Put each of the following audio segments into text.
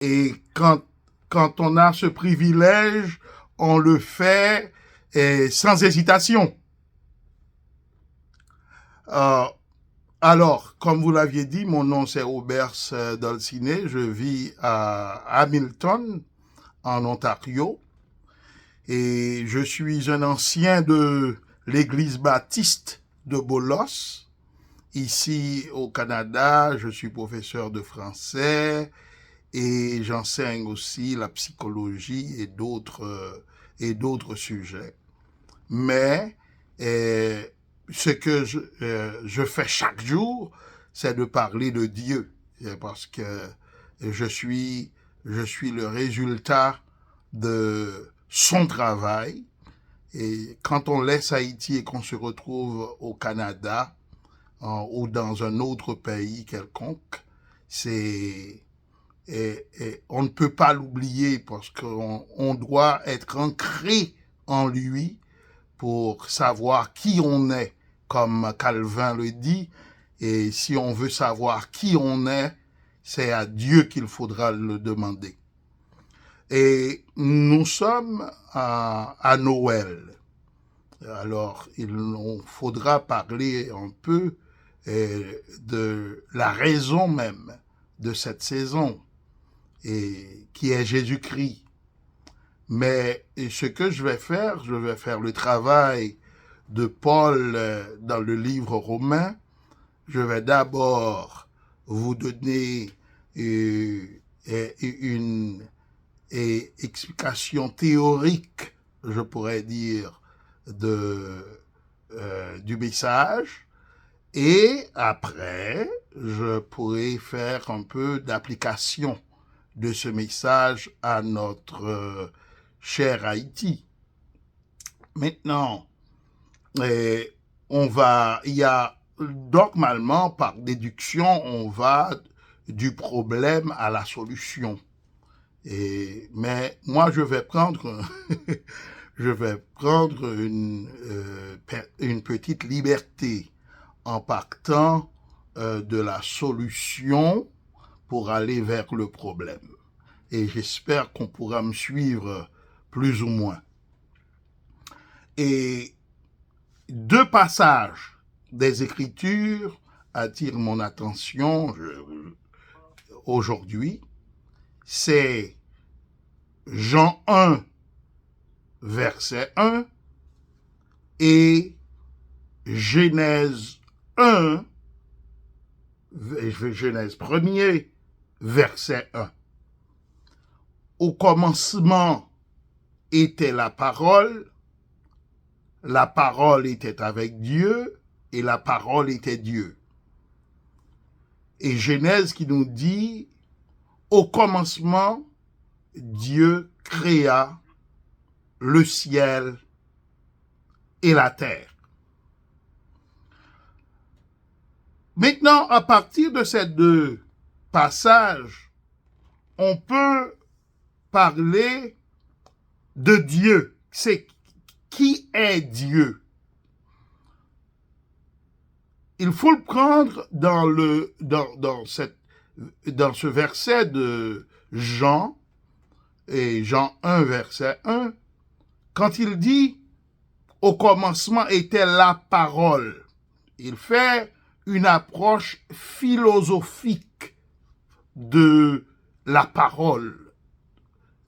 Et quand on a ce privilège, on le fait sans hésitation. Euh, alors, comme vous l'aviez dit, mon nom c'est Robert Dolciné, je vis à Hamilton, en Ontario, et je suis un ancien de l'église baptiste de Bolos. Ici au Canada, je suis professeur de français et j'enseigne aussi la psychologie et d'autres sujets. Mais ce que je fais chaque jour, c'est de parler de Dieu, parce que je suis, je suis le résultat de son travail. Et quand on laisse Haïti et qu'on se retrouve au Canada ou dans un autre pays quelconque, c'est et on ne peut pas l'oublier parce qu'on doit être ancré en lui pour savoir qui on est, comme Calvin le dit. Et si on veut savoir qui on est, c'est à Dieu qu'il faudra le demander. Et nous sommes à Noël. Alors, il nous faudra parler un peu de la raison même de cette saison, et qui est Jésus-Christ. Mais ce que je vais faire le travail de Paul dans le livre romain. Je vais d'abord vous donner une explication théorique, je pourrais dire, du message. Et après, je pourrai faire un peu d'application de ce message à notre cher Haïti. Maintenant, il y a, normalement, par déduction, on va du problème à la solution. Mais moi, je vais prendre, je vais prendre une petite liberté en partant de la solution pour aller vers le problème. Et j'espère qu'on pourra me suivre plus ou moins. Et deux passages des Écritures attirent mon attention aujourd'hui. C'est Jean 1, verset 1 et Genèse 1, Genèse 1er, verset 1. Au commencement était la parole était avec Dieu et la parole était Dieu. Et Genèse qui nous dit, au commencement, Dieu créa le ciel et la terre. Maintenant, à partir de ces deux passages, on peut parler de Dieu. C'est qui est Dieu? Il faut le prendre dans ce verset de Jean, et Jean 1, verset 1, quand il dit « Au commencement était la parole », il fait une approche philosophique de la parole,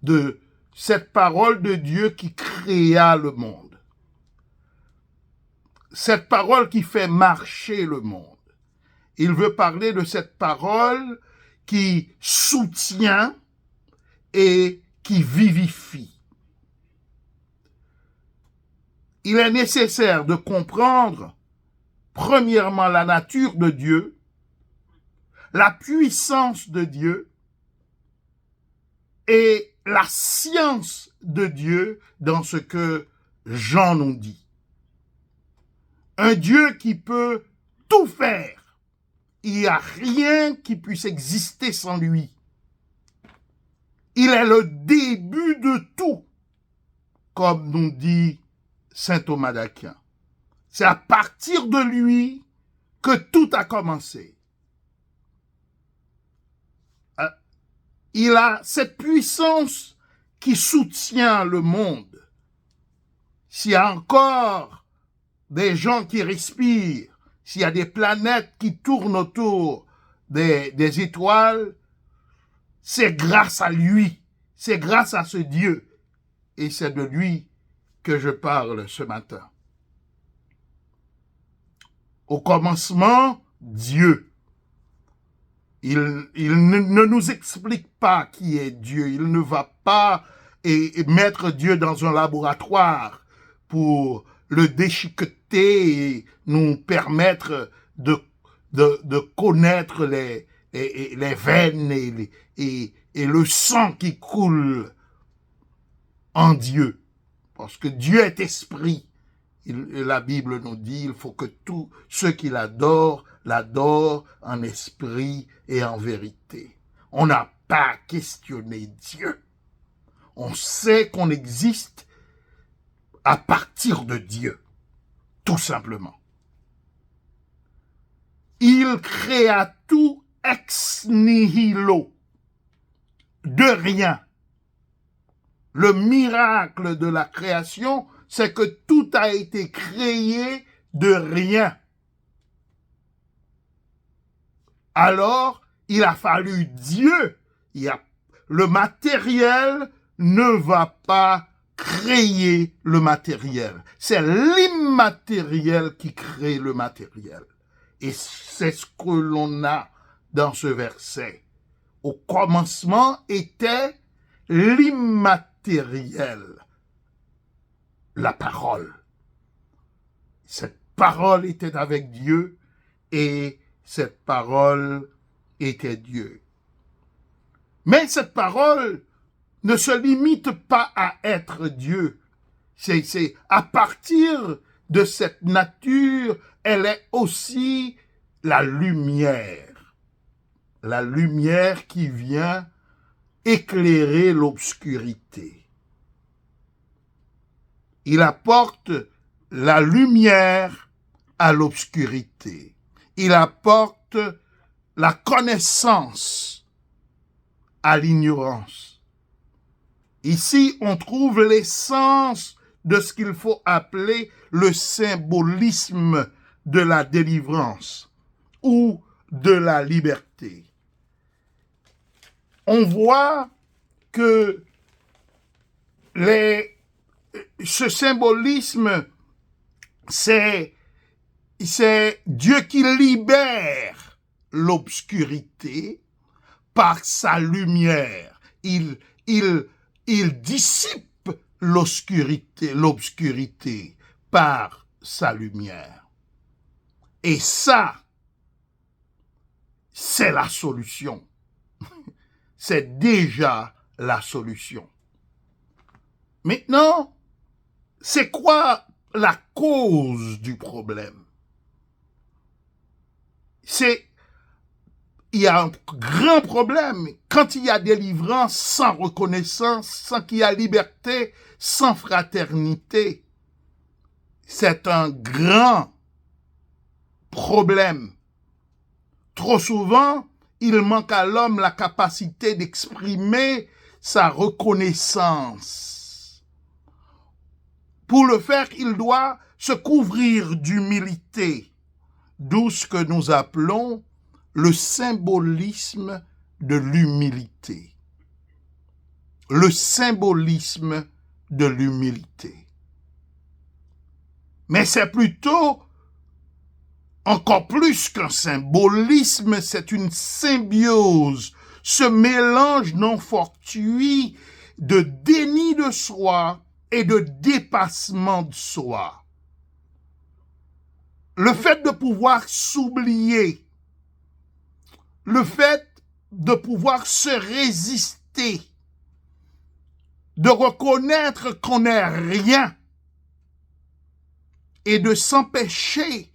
de cette parole de Dieu qui créa le monde. Cette parole qui fait marcher le monde. Il veut parler de cette parole qui soutient et qui vivifie. Il est nécessaire de comprendre, premièrement, la nature de Dieu, la puissance de Dieu et la science de Dieu dans ce que Jean nous dit. Un Dieu qui peut tout faire. Il n'y a rien qui puisse exister sans lui. Il est le début de tout, comme nous dit saint Thomas d'Aquin. C'est à partir de lui que tout a commencé. Il a cette puissance qui soutient le monde. S'il y a encore des gens qui respirent, s'il y a des planètes qui tournent autour des étoiles, c'est grâce à lui, c'est grâce à ce Dieu. Et c'est de lui que je parle ce matin. Au commencement, Dieu. Il ne nous explique pas qui est Dieu. Il ne va pas et mettre Dieu dans un laboratoire pour le déchiqueter et nous permettre de connaître les veines et le sang qui coule en Dieu. Parce que Dieu est esprit. La Bible nous dit il faut que tous ceux qui l'adorent en esprit et en vérité. On n'a pas questionné Dieu. On sait qu'on existe à partir de Dieu, tout simplement. Il créa tout ex nihilo, de rien. Le miracle de la création, c'est que tout a été créé de rien. Alors, il a fallu Dieu. Le matériel ne va pas créer le matériel. C'est l'immatériel qui crée le matériel. Et c'est ce que l'on a dans ce verset. Au commencement était l'immatériel, la parole. Cette parole était avec Dieu et cette parole était Dieu. Mais cette parole ne se limite pas à être Dieu. C'est à partir de cette nature, elle est aussi la lumière. La lumière qui vient éclairer l'obscurité. Il apporte la lumière à l'obscurité. Il apporte la connaissance à l'ignorance. Ici, on trouve l'essence de ce qu'il faut appeler le symbolisme de la délivrance ou de la liberté. On voit que ce symbolisme, c'est Dieu qui libère l'obscurité par sa lumière. Il dissipe l'obscurité par sa lumière. Et ça, c'est la solution. C'est déjà la solution. Maintenant, c'est quoi la cause du problème? Il y a un grand problème quand il y a délivrance sans reconnaissance, sans qu'il y a liberté, sans fraternité. C'est un grand problème. Trop souvent, il manque à l'homme la capacité d'exprimer sa reconnaissance. Pour le faire, il doit se couvrir d'humilité, d'où ce que nous appelons le symbolisme de l'humilité. Le symbolisme de l'humilité. Mais c'est plutôt encore plus qu'un symbolisme, c'est une symbiose, ce mélange non fortuit de déni de soi et de dépassement de soi. Le fait de pouvoir s'oublier, le fait de pouvoir se résister, de reconnaître qu'on n'est rien et de s'empêcher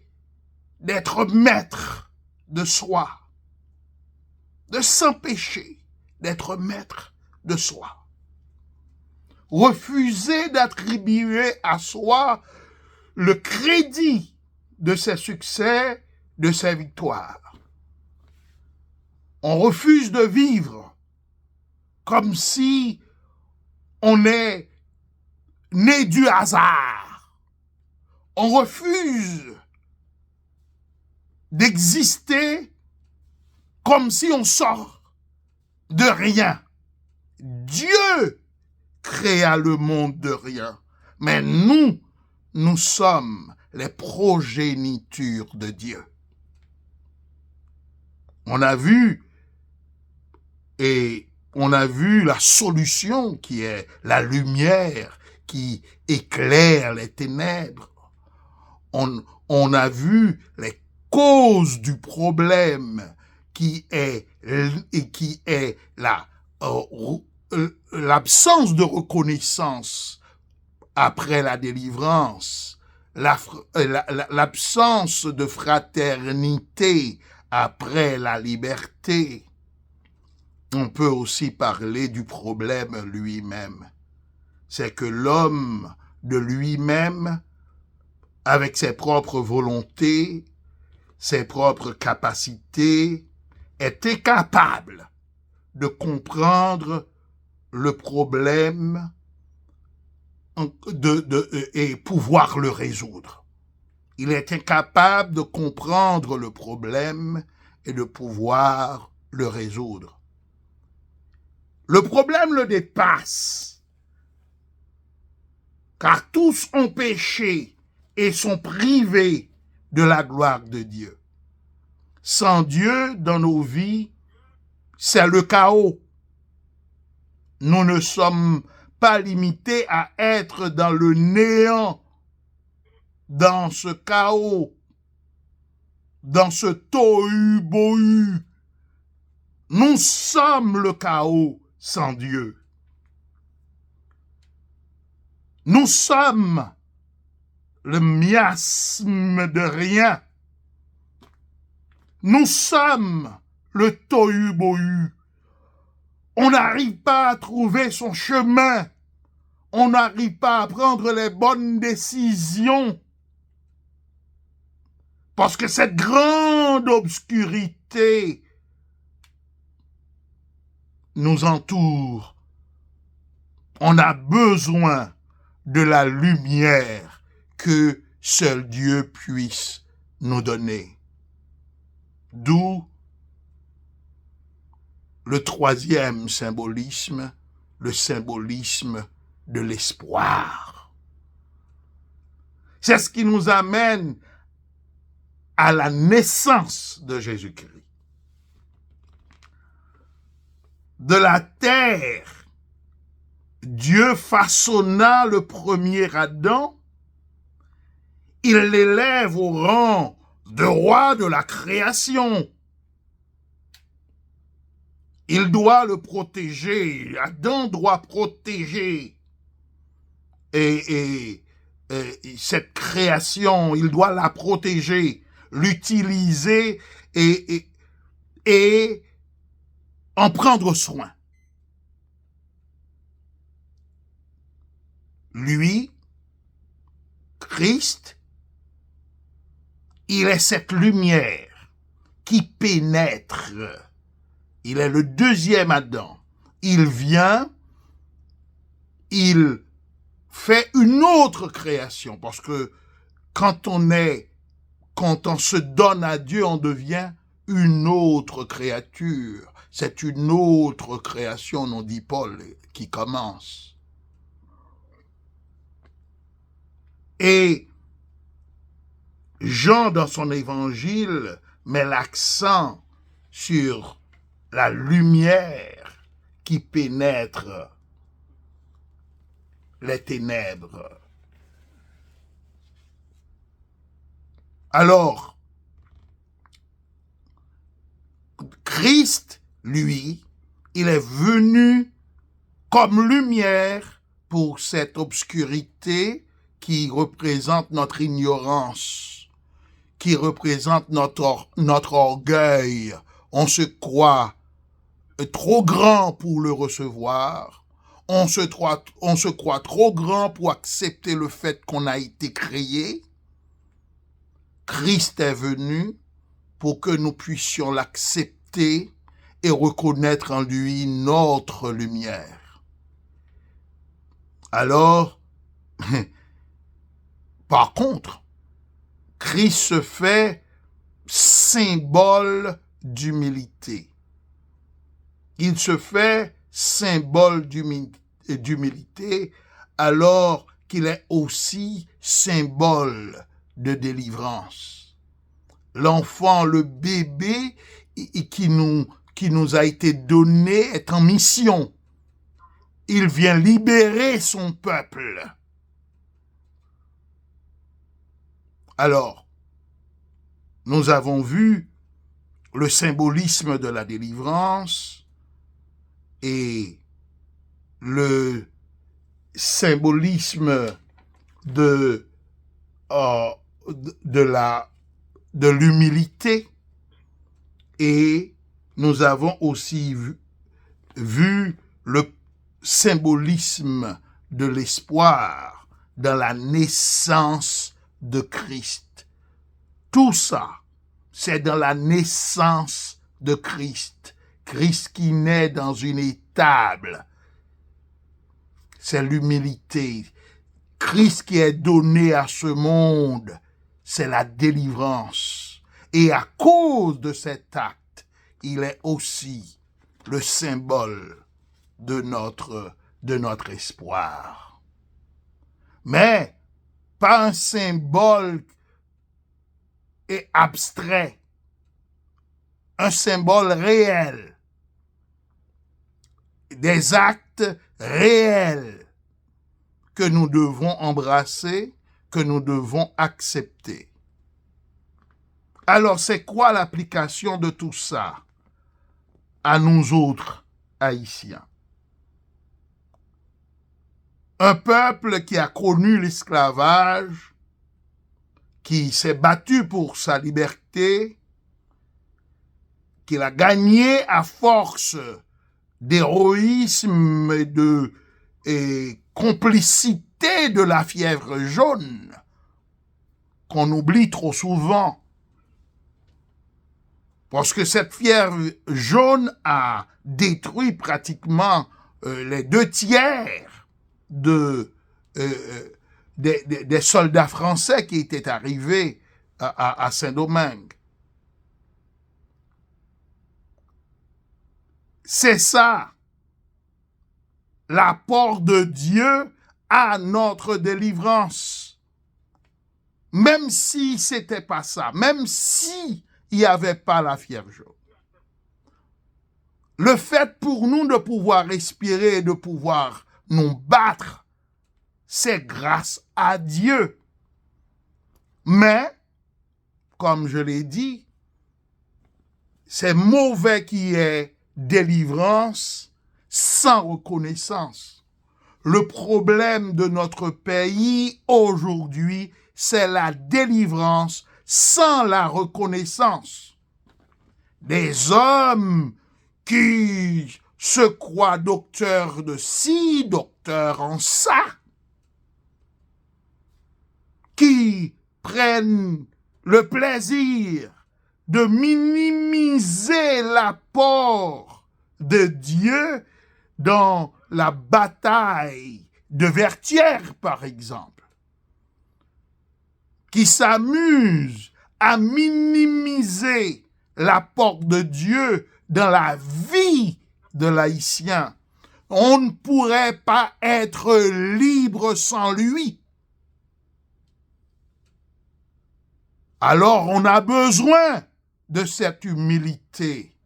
d'être maître de soi, de s'empêcher d'être maître de soi. Refuser d'attribuer à soi le crédit de ses succès, de ses victoires. On refuse de vivre comme si on est né du hasard. On refuse d'exister comme si on sort de rien. Dieu créa le monde de rien, mais nous sommes les progénitures de Dieu. On a vu la solution qui est la lumière qui éclaire les ténèbres. On a vu les causes du problème qui est l'absence de reconnaissance après la délivrance, l'absence de fraternité après la liberté. On peut aussi parler du problème lui-même. C'est que l'homme de lui-même, avec ses propres volontés, ses propres capacités, est incapable de comprendre le problème et pouvoir le résoudre. Il est incapable de comprendre le problème et de pouvoir le résoudre. Le problème le dépasse, car tous ont péché et sont privés de la gloire de Dieu. Sans Dieu dans nos vies, c'est le chaos. Nous ne sommes pas limités à être dans le néant, dans ce chaos, dans ce tohu-bohu. Nous sommes le chaos sans Dieu. Nous sommes le miasme de rien. Nous sommes le tohu-bohu. On n'arrive pas à trouver son chemin. On n'arrive pas à prendre les bonnes décisions. Parce que cette grande obscurité nous entoure. On a besoin de la lumière que seul Dieu puisse nous donner. D'où le troisième symbolisme, le symbolisme de l'espoir. C'est ce qui nous amène à la naissance de Jésus-Christ. De la terre, Dieu façonna le premier Adam, il l'élève au rang de roi de la création. Il doit le protéger, Adam doit protéger et cette création, il doit la protéger, l'utiliser et en prendre soin. Lui, Christ, il est cette lumière qui pénètre. Il est le deuxième Adam. Il vient, il fait une autre création, parce que quand on se donne à Dieu, on devient une autre créature. C'est une autre création, nous dit Paul, qui commence. Et Jean, dans son évangile, met l'accent sur la lumière qui pénètre les ténèbres. Alors, Christ, lui, il est venu comme lumière pour cette obscurité qui représente notre ignorance, qui représente notre orgueil. On se croit trop grand pour le recevoir. On se croit trop grand pour accepter le fait qu'on a été créé. Christ est venu pour que nous puissions l'accepter et reconnaître en lui notre lumière. Alors, par contre, Christ se fait symbole d'humilité. Il se fait symbole d'humilité alors qu'il est aussi symbole de délivrance. L'enfant, le bébé qui nous a été donné est en mission. Il vient libérer son peuple. Alors, nous avons vu le symbolisme de la délivrance et le symbolisme de l'humilité, et nous avons aussi vu le symbolisme de l'espoir dans la naissance de Christ. Tout ça, c'est dans la naissance de Christ. Christ qui naît dans une étable. C'est l'humilité. Christ qui est donné à ce monde, c'est la délivrance. Et à cause de cet acte, il est aussi le symbole de notre espoir. Mais pas un symbole et abstrait, un symbole réel, des actes réels que nous devons embrasser, que nous devons accepter. Alors, c'est quoi l'application de tout ça à nous autres Haïtiens? Un peuple qui a connu l'esclavage, qui s'est battu pour sa liberté, qu'il a gagné à force d'héroïsme et de complicité de la fièvre jaune, qu'on oublie trop souvent. Parce que cette fièvre jaune a détruit pratiquement les 2/3 des soldats français qui étaient arrivés à Saint-Domingue. C'est ça, l'apport de Dieu à notre délivrance. Même si c'était pas ça, même si il n'y avait pas la fièvre jaune. Le fait pour nous de pouvoir respirer et de pouvoir nous battre, c'est grâce à Dieu. Mais, comme je l'ai dit, c'est mauvais qu'il y ait délivrance sans reconnaissance. Le problème de notre pays aujourd'hui, c'est la délivrance sans la reconnaissance. Des hommes qui se croient docteurs de ci, docteurs en ça, qui prennent le plaisir de minimiser l'apport de Dieu dans la bataille de Vertières, par exemple, qui s'amusent à minimiser l'apport de Dieu dans la vie de l'Haïtien. On ne pourrait pas être libre sans lui. Alors on a besoin de cette humilité.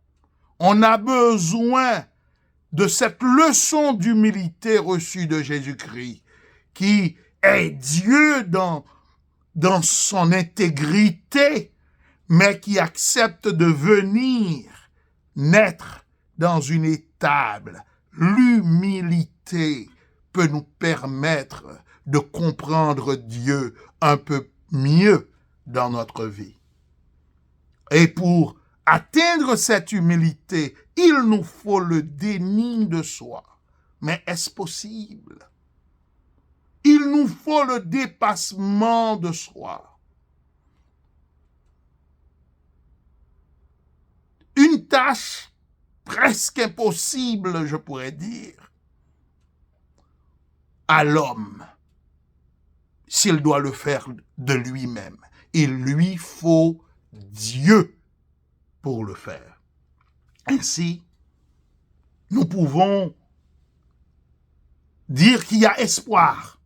On a besoin de cette leçon d'humilité reçue de Jésus-Christ, qui est Dieu dans son intégrité, mais qui accepte de venir naître dans une étable. L'humilité peut nous permettre de comprendre Dieu un peu mieux dans notre vie. Et pour atteindre cette humilité, il nous faut le déni de soi. Mais est-ce possible? Il nous faut le dépassement de soi. Une tâche presque impossible, je pourrais dire, à l'homme, s'il doit le faire de lui-même. Il lui faut Dieu pour le faire. Ainsi, nous pouvons dire qu'il y a espoir.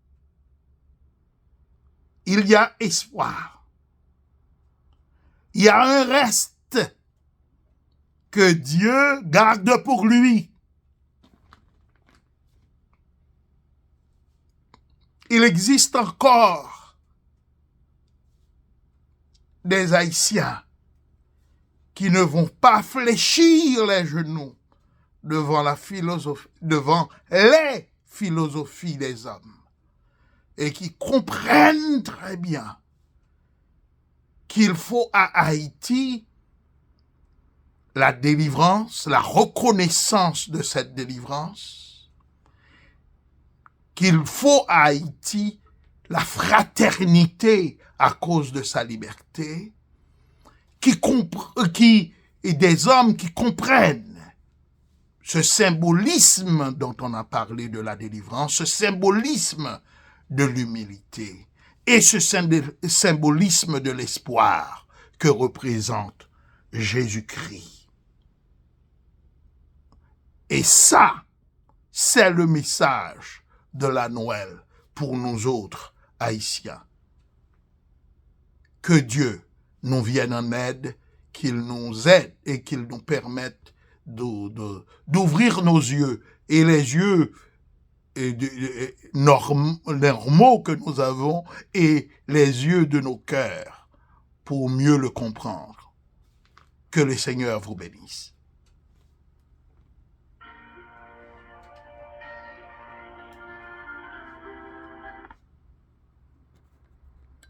Il y a espoir. Il y a un reste que Dieu garde pour lui. Il existe encore des Haïtiens qui ne vont pas fléchir les genoux devant les philosophies des hommes et qui comprennent très bien qu'il faut à Haïti la délivrance, la reconnaissance de cette délivrance, qu'il faut à Haïti la fraternité à cause de sa liberté, et des hommes qui comprennent ce symbolisme dont on a parlé de la délivrance, ce symbolisme de l'humilité et ce symbolisme de l'espoir que représente Jésus-Christ. Et ça, c'est le message de la Noël pour nous autres Haïtiens. Que Dieu nous vienne en aide, qu'il nous aide et qu'il nous permette d'ouvrir nos yeux et les yeux normaux que nous avons et les yeux de nos cœurs pour mieux le comprendre. Que le Seigneur vous bénisse.